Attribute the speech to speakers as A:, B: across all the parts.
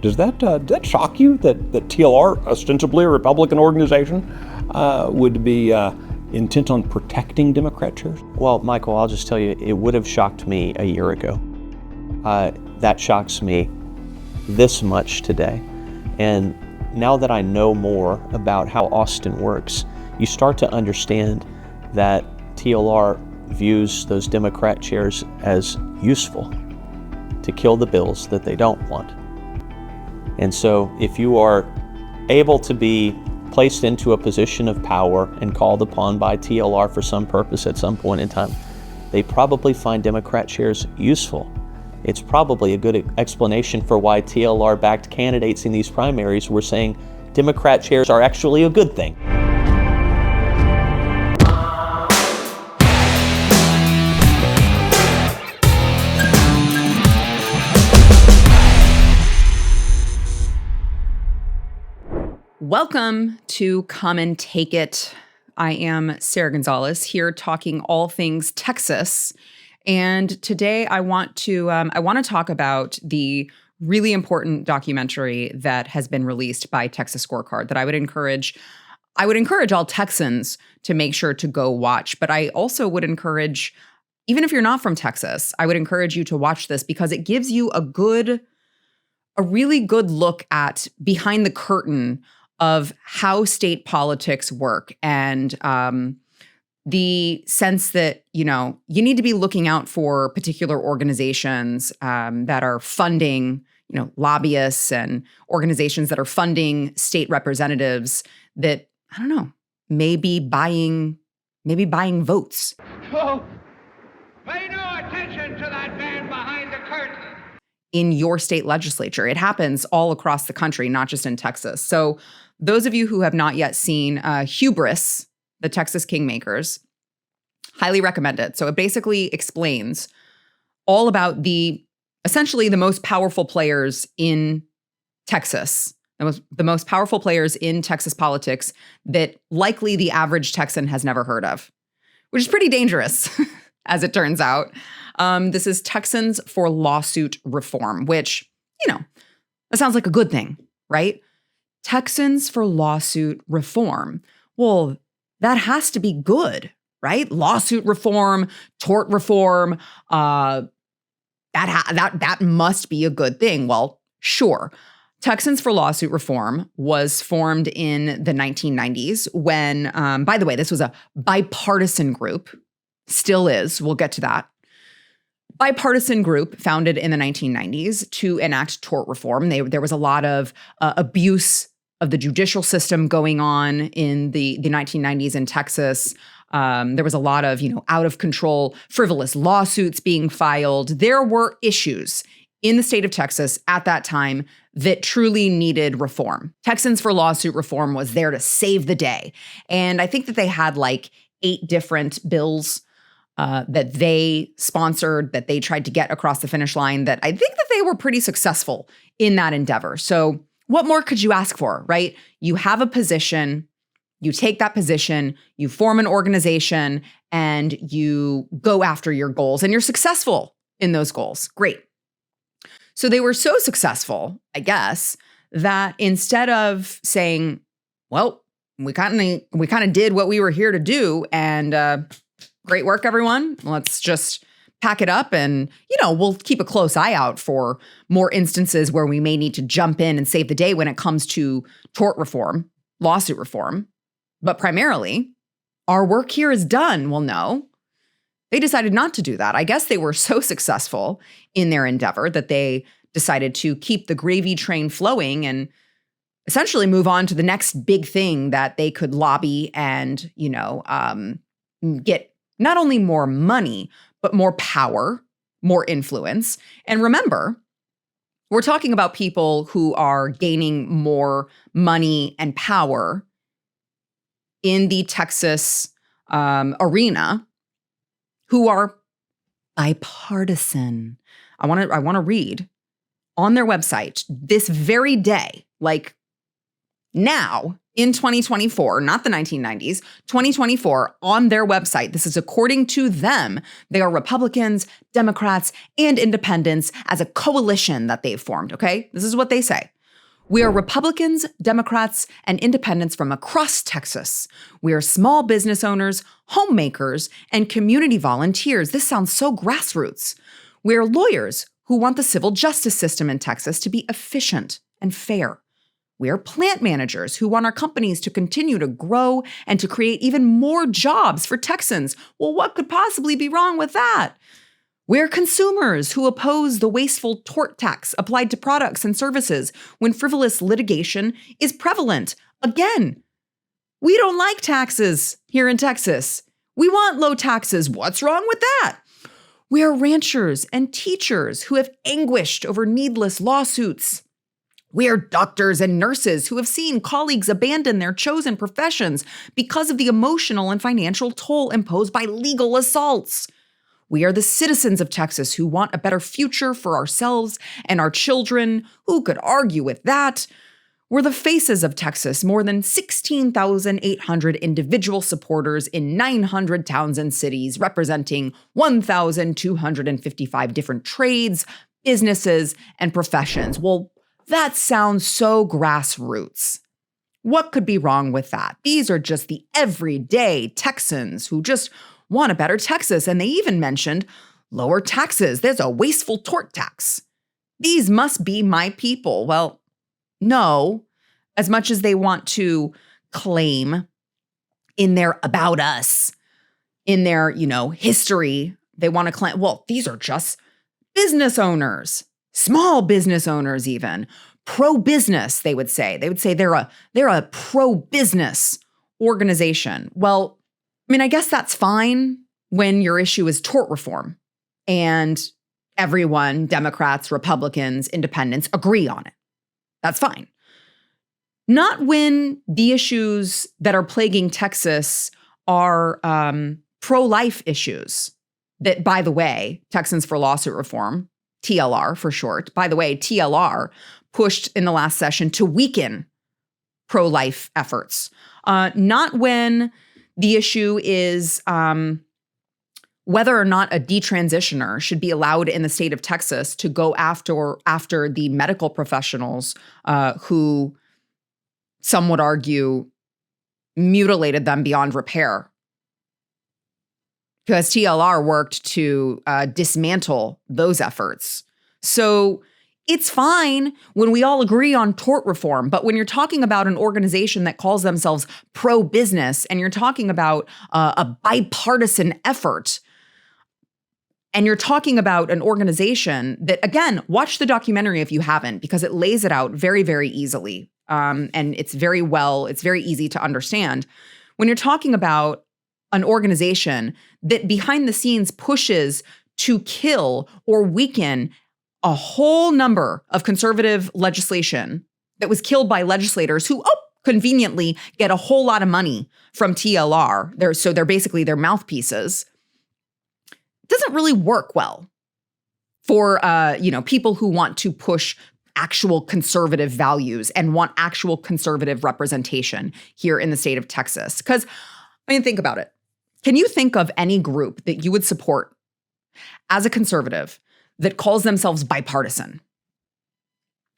A: Does that shock you that TLR, ostensibly a Republican organization, would be intent on protecting Democrat chairs?
B: Well, Michael, I'll just tell you, it would have shocked me a year ago. That shocks me this much today. And now that I know more about how Austin works, you start to understand that TLR views those Democrat chairs as useful to kill the bills that they don't want. And so if you are able to be placed into a position of power and called upon by TLR for some purpose at some point in time, they probably find Democrat chairs useful. It's probably a good explanation for why TLR-backed candidates in these primaries were saying Democrat chairs are actually a good thing.
C: Welcome to Come and Take It. I am Sara Gonzales here talking all things Texas. And today I want to talk about the really important documentary that has been released by Texas Scorecard that I would encourage all Texans to make sure to go watch. But I also would encourage, even if you're not from Texas, I would encourage you to watch this because it gives you a really good look at behind the curtain of how state politics work and the sense that, you need to be looking out for particular organizations that are funding, lobbyists and organizations that are funding state representatives that, I don't know, may be buying votes.
D: Oh, pay no attention to that man behind the curtain.
C: In your state legislature. It happens all across the country, not just in Texas. So those of you who have not yet seen Hubris, the Texas Kingmakers, highly recommend it. So it basically explains all about essentially the most powerful players in Texas, the most powerful players in Texas politics that likely the average Texan has never heard of, which is pretty dangerous, as it turns out. This is Texans for Lawsuit Reform, which, that sounds like a good thing, right? Texans for Lawsuit Reform. Well, that has to be good, right? Lawsuit reform, tort reform, that must be a good thing. Well, sure. Texans for Lawsuit Reform was formed in the 1990s when, by the way, this was a bipartisan group, still is, we'll get to that. Bipartisan group founded in the 1990s to enact tort reform. There was a lot of abuse of the judicial system going on in the 1990s in Texas. There was a lot of, out of control, frivolous lawsuits being filed. There were issues in the state of Texas at that time that truly needed reform. Texans for Lawsuit Reform was there to save the day. And I think that they had like 8 different bills that they sponsored, that they tried to get across the finish line, that I think that they were pretty successful in that endeavor. So what more could you ask for, right? You have a position, you take that position, you form an organization, and you go after your goals, and you're successful in those goals. Great. So they were so successful, I guess, that instead of saying, well, we kind of did what we were here to do, and great work, everyone. Let's just pack it up and, we'll keep a close eye out for more instances where we may need to jump in and save the day when it comes to tort reform, lawsuit reform. But primarily, our work here is done. Well, no, they decided not to do that. I guess they were so successful in their endeavor that they decided to keep the gravy train flowing and essentially move on to the next big thing that they could lobby and, get not only more money, but more power, more influence. And remember, we're talking about people who are gaining more money and power in the Texas arena, who are bipartisan. I want to read on their website this very day, like now, in 2024, not the 1990s, 2024, on their website. This is according to them. They are Republicans, Democrats, and independents as a coalition that they've formed, okay? This is what they say. We are Republicans, Democrats, and independents from across Texas. We are small business owners, homemakers, and community volunteers. This sounds so grassroots. We are lawyers who want the civil justice system in Texas to be efficient and fair. We are plant managers who want our companies to continue to grow and to create even more jobs for Texans. Well, what could possibly be wrong with that? We're consumers who oppose the wasteful tort tax applied to products and services when frivolous litigation is prevalent. Again, we don't like taxes here in Texas. We want low taxes. What's wrong with that? We are ranchers and teachers who have anguished over needless lawsuits. We are doctors and nurses who have seen colleagues abandon their chosen professions because of the emotional and financial toll imposed by legal assaults. We are the citizens of Texas who want a better future for ourselves and our children. Who could argue with that? We're the faces of Texas, more than 16,800 individual supporters in 900 towns and cities, representing 1,255 different trades, businesses, and professions. Well, that sounds so grassroots. What could be wrong with that? These are just the everyday Texans who just want a better Texas. And they even mentioned lower taxes. There's a wasteful tort tax. These must be my people. Well, no, as much as they want to claim in their about us, in their, history, they want to claim, well, these are just business owners, small business owners even, pro-business, they would say. They would say they're a pro-business organization. Well, I guess that's fine when your issue is tort reform and everyone, Democrats, Republicans, independents, agree on it. That's fine. Not when the issues that are plaguing Texas are pro-life issues that, by the way, Texans for Lawsuit Reform, TLR for short, by the way, TLR pushed in the last session to weaken pro-life efforts. Not when the issue is whether or not a detransitioner should be allowed in the state of Texas to go after the medical professionals who, some would argue, mutilated them beyond repair. Because TLR worked to dismantle those efforts. So it's fine when we all agree on tort reform, but when you're talking about an organization that calls themselves pro-business and you're talking about a bipartisan effort, and you're talking about an organization that, again, watch the documentary if you haven't, because it lays it out very, very easily. And it's very easy to understand. When you're talking about an organization that behind the scenes pushes to kill or weaken a whole number of conservative legislation that was killed by legislators who, conveniently get a whole lot of money from TLR. So they're basically their mouthpieces. It doesn't really work well for, people who want to push actual conservative values and want actual conservative representation here in the state of Texas. Because, think about it. Can you think of any group that you would support as a conservative that calls themselves bipartisan?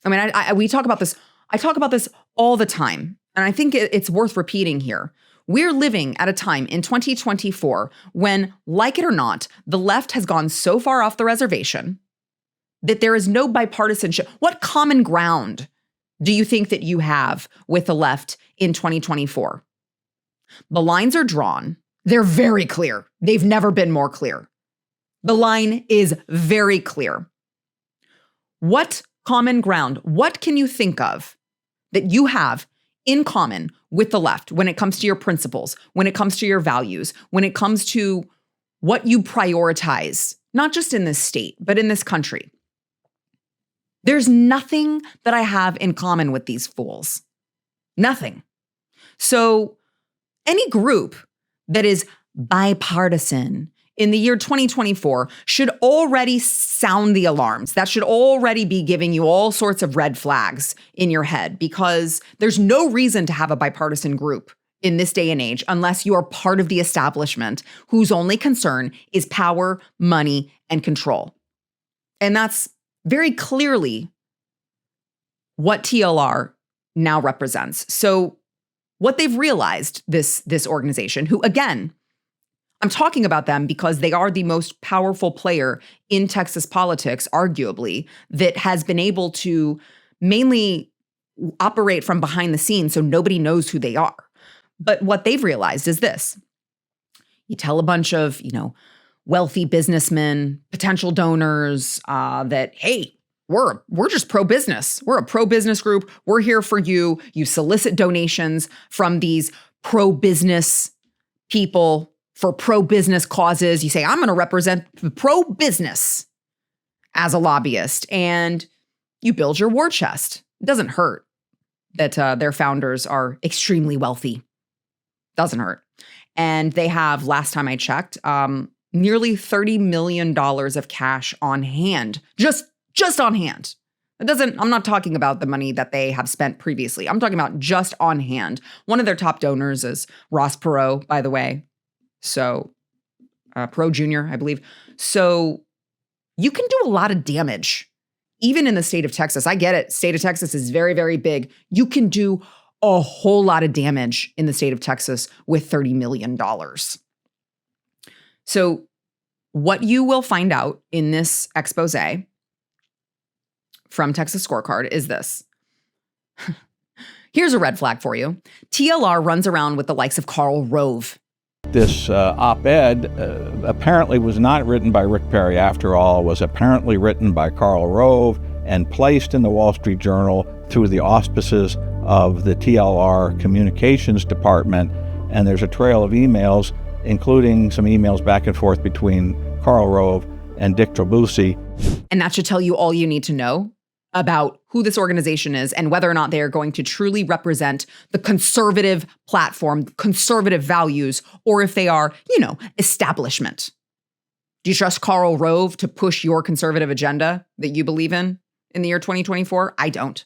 C: We talk about this. I talk about this all the time, and I think it's worth repeating here. We're living at a time in 2024 when, like it or not, the left has gone so far off the reservation that there is no bipartisanship. What common ground do you think that you have with the left in 2024? The lines are drawn. They're very clear. They've never been more clear. The line is very clear. What common ground, what can you think of that you have in common with the left when it comes to your principles, when it comes to your values, when it comes to what you prioritize, not just in this state, but in this country? There's nothing that I have in common with these fools. Nothing. So any group that is bipartisan in the year 2024 should already sound the alarms. That should already be giving you all sorts of red flags in your head, because there's no reason to have a bipartisan group in this day and age unless you are part of the establishment whose only concern is power, money, and control. And that's very clearly what TLR now represents. So what they've realized, this organization, who, again, I'm talking about them because they are the most powerful player in Texas politics, arguably, that has been able to mainly operate from behind the scenes so nobody knows who they are. But what they've realized is this. You tell a bunch of, wealthy businessmen, potential donors, that, hey, we're just pro-business. We're a pro-business group. We're here for you. You solicit donations from these pro-business people for pro-business causes. You say, I'm going to represent pro-business as a lobbyist, and you build your war chest. It doesn't hurt that their founders are extremely wealthy. Doesn't hurt. And they have, last time I checked, nearly $30 million of cash on hand, just on hand. I'm not talking about the money that they have spent previously. I'm talking about just on hand. One of their top donors is Ross Perot, by the way. So, Perot Jr., I believe. So you can do a lot of damage, even in the state of Texas. I get it. State of Texas is very, very big. You can do a whole lot of damage in the state of Texas with $30 million. So what you will find out in this expose from Texas Scorecard is this. Here's a red flag for you. TLR runs around with the likes of Karl Rove.
E: This op-ed apparently was not written by Rick Perry after all, was apparently written by Karl Rove and placed in the Wall Street Journal through the auspices of the TLR communications department. And there's a trail of emails, including some emails back and forth between Karl Rove and Dick Trabucci.
C: And that should tell you all you need to know about who this organization is and whether or not they are going to truly represent the conservative platform, conservative values, or if they are, establishment. Do you trust Karl Rove to push your conservative agenda that you believe in the year 2024? I don't.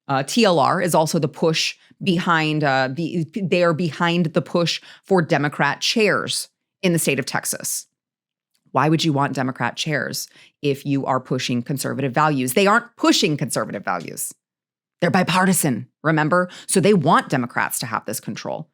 C: TLR is also the push behind, they are behind the push for Democrat chairs in the state of Texas. Why would you want Democrat chairs if you are pushing conservative values? They aren't pushing conservative values. They're bipartisan, remember? So they want Democrats to have this control.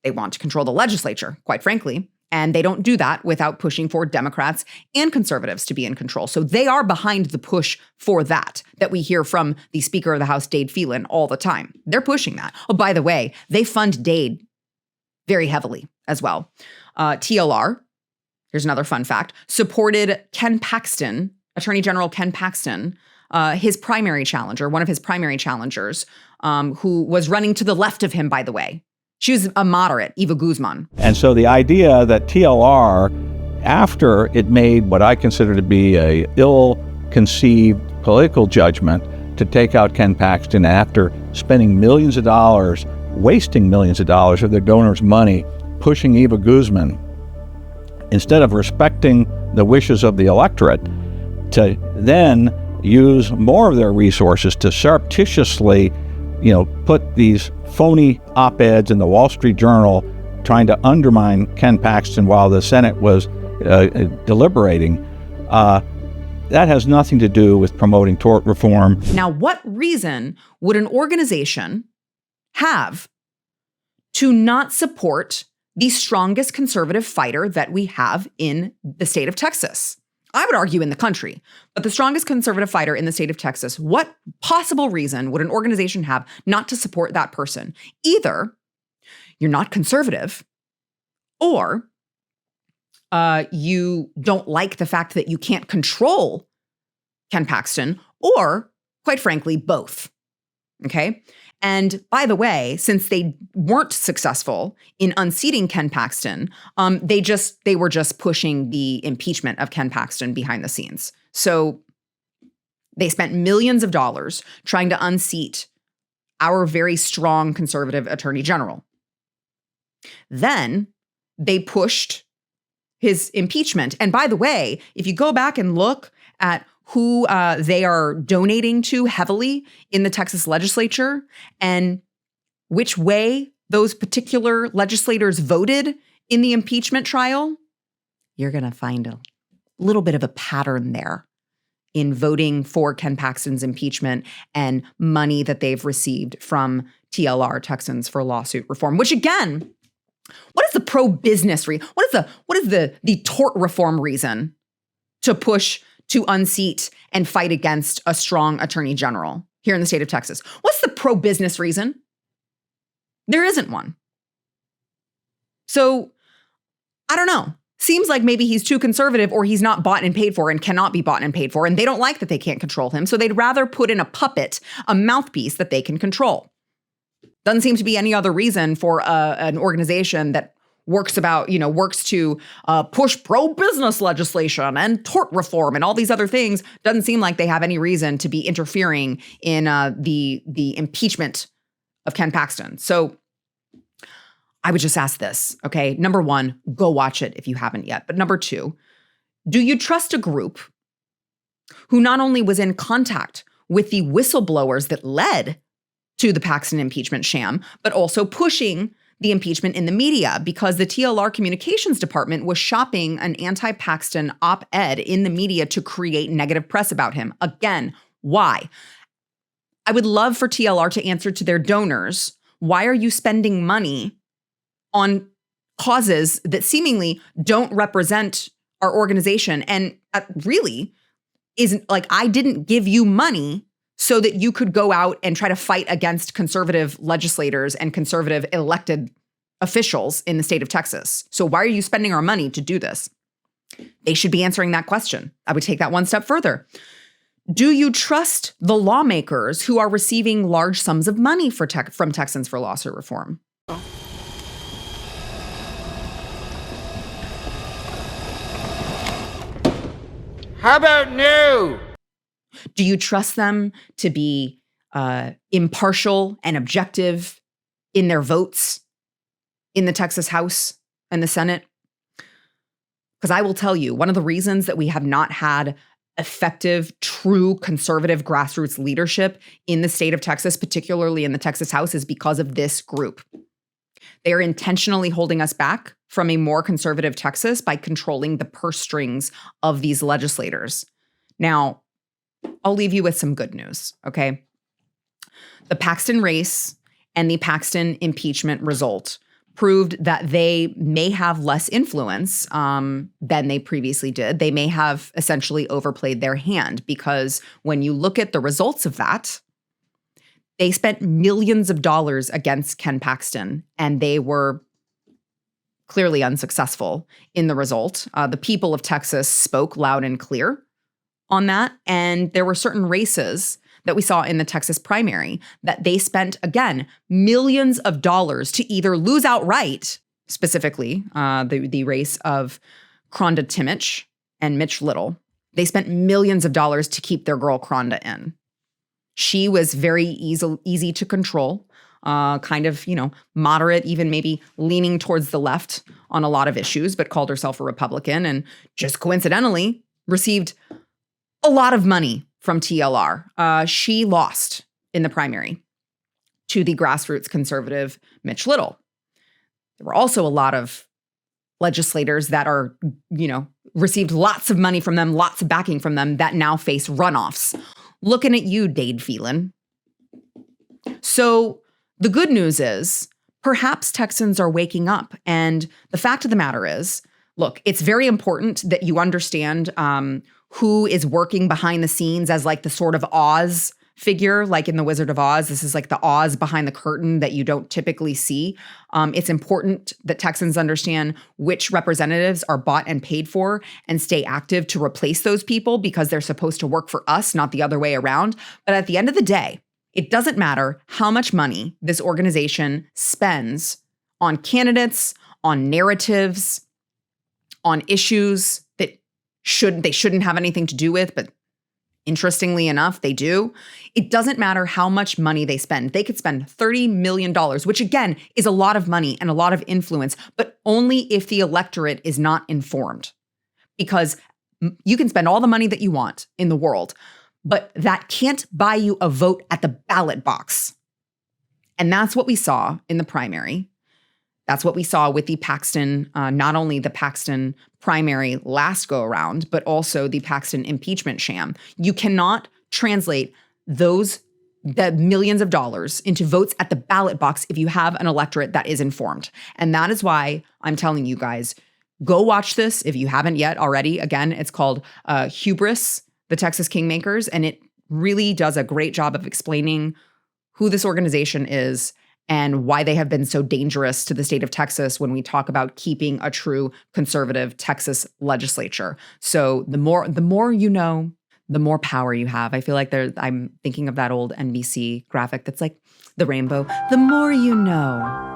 C: They want to control the legislature, quite frankly, and they don't do that without pushing for Democrats and conservatives to be in control. So they are behind the push for that we hear from the Speaker of the House, Dade Phelan, all the time. They're pushing that. Oh, by the way, they fund Dade very heavily as well. TLR, here's another fun fact, supported Ken Paxton, Attorney General Ken Paxton, his primary challenger, one of his primary challengers, who was running to the left of him, by the way. She was a moderate, Eva Guzman.
E: And so the idea that TLR, after it made what I consider to be a ill-conceived political judgment to take out Ken Paxton after spending millions of dollars, wasting millions of dollars of their donors' money, pushing Eva Guzman, instead of respecting the wishes of the electorate, to then use more of their resources to surreptitiously, put these phony op-eds in the Wall Street Journal trying to undermine Ken Paxton while the Senate was deliberating. That has nothing to do with promoting tort reform.
C: Now, what reason would an organization have to not support the strongest conservative fighter that we have in the state of Texas? I would argue in the country, but the strongest conservative fighter in the state of Texas, what possible reason would an organization have not to support that person? Either you're not conservative, or you don't like the fact that you can't control Ken Paxton, or quite frankly, both. Okay? And by the way, since they weren't successful in unseating Ken Paxton, they were just pushing the impeachment of Ken Paxton behind the scenes. So they spent millions of dollars trying to unseat our very strong conservative attorney general. Then they pushed his impeachment. And by the way, if you go back and look at who they are donating to heavily in the Texas legislature and which way those particular legislators voted in the impeachment trial, you're going to find a little bit of a pattern there. in voting for Ken Paxton's impeachment and money that they've received from TLR, Texans for Lawsuit Reform, which again, what is the pro-business reason? What is the tort reform reason to push to unseat and fight against a strong attorney general here in the state of Texas? What's the pro-business reason? There isn't one. So I don't know. Seems like maybe he's too conservative or he's not bought and paid for and cannot be bought and paid for. And they don't like that they can't control him. So they'd rather put in a puppet, a mouthpiece that they can control. Doesn't seem to be any other reason for an organization that works to push pro-business legislation and tort reform and all these other things. Doesn't seem like they have any reason to be interfering in the impeachment of Ken Paxton. So I would just ask this, okay? Number one, go watch it if you haven't yet. But number two, do you trust a group who not only was in contact with the whistleblowers that led to the Paxton impeachment sham, but also pushing the impeachment in the media? Because the TLR communications department was shopping an anti-Paxton op-ed in the media to create negative press about him. Again, why? I would love for TLR to answer to their donors, why are you spending money on causes that seemingly don't represent our organization? And really isn't like, I didn't give you money so that you could go out and try to fight against conservative legislators and conservative elected officials in the state of Texas. So why are you spending our money to do this? They should be answering that question. I would take that one step further. Do you trust the lawmakers who are receiving large sums of money from Texans for Lawsuit Reform?
D: How about no?
C: Do you trust them to be impartial and objective in their votes in the Texas House and the Senate? Because I will tell you, one of the reasons that we have not had effective, true conservative grassroots leadership in the state of Texas, particularly in the Texas House, is because of this group. They are intentionally holding us back from a more conservative Texas by controlling the purse strings of these legislators. Now, I'll leave you with some good news, okay? The Paxton race and the Paxton impeachment result proved that they may have less influence than they previously did. They may have essentially overplayed their hand, because when you look at the results of that, they spent millions of dollars against Ken Paxton, and they were clearly unsuccessful in the result. The people of Texas spoke loud and clear on that. And there were certain races that we saw in the Texas primary that they spent, again, millions of dollars to either lose outright, specifically the race of Cronda Timich and Mitch Little. They spent millions of dollars to keep their girl Cronda in. She was very easy to control, kind of, moderate, even maybe leaning towards the left on a lot of issues, but called herself a Republican and just coincidentally received a lot of money from TLR. She lost in the primary to the grassroots conservative Mitch Little. There were also a lot of legislators that are, received lots of money from them, lots of backing from them, that now face runoffs. Looking at you, Dade Phelan. So the good news is perhaps Texans are waking up. And the fact of the matter is, look, it's very important that you understand who is working behind the scenes as like the sort of Oz figure, like in The Wizard of Oz. This is like the Oz behind the curtain that you don't typically see. It's important that Texans understand which representatives are bought and paid for and stay active to replace those people, because they're supposed to work for us, not the other way around. But at the end of the day, it doesn't matter how much money this organization spends on candidates, on narratives, on issues that they shouldn't have anything to do with, but interestingly enough, they do. It doesn't matter how much money they spend. They could spend $30 million, which again is a lot of money and a lot of influence, but only if the electorate is not informed. Because you can spend all the money that you want in the world, but that can't buy you a vote at the ballot box. And that's what we saw in the primary. That's what we saw with the Paxton, not only the Paxton primary last go around, but also the Paxton impeachment sham. You cannot translate the millions of dollars into votes at the ballot box if you have an electorate that is informed. And that is why I'm telling you guys, go watch this if you haven't yet already. Again, it's called Hubris, the Texas Kingmakers, and it really does a great job of explaining who this organization is and why they have been so dangerous to the state of Texas when we talk about keeping a true conservative Texas legislature. So the more you know, the more power you have. I feel like I'm thinking of that old NBC graphic that's like the rainbow. The more you know.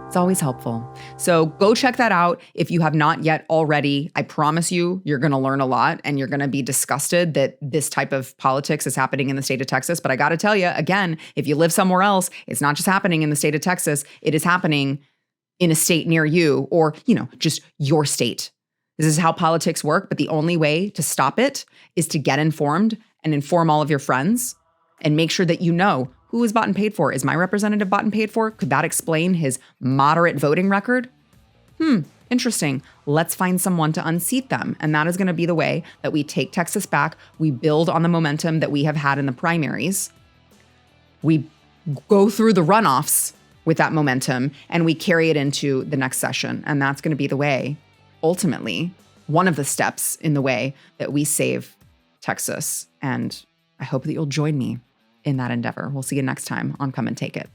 C: It's always helpful. So go check that out if you have not yet already. I promise you're going to learn a lot and you're going to be disgusted that this type of politics is happening in the state of Texas. But I got to tell you, again, if you live somewhere else, it's not just happening in the state of Texas. It is happening in a state near you or, just your state. This is how politics work. But the only way to stop it is to get informed and inform all of your friends and make sure that you know who is bought and paid for. Is my representative bought and paid for? Could that explain his moderate voting record? Interesting. Let's find someone to unseat them. And that is going to be the way that we take Texas back. We build on the momentum that we have had in the primaries. We go through the runoffs with that momentum and we carry it into the next session. And that's going to be the way, ultimately, one of the steps in the way that we save Texas. And I hope that you'll join me in that endeavor. We'll see you next time on Come and Take It.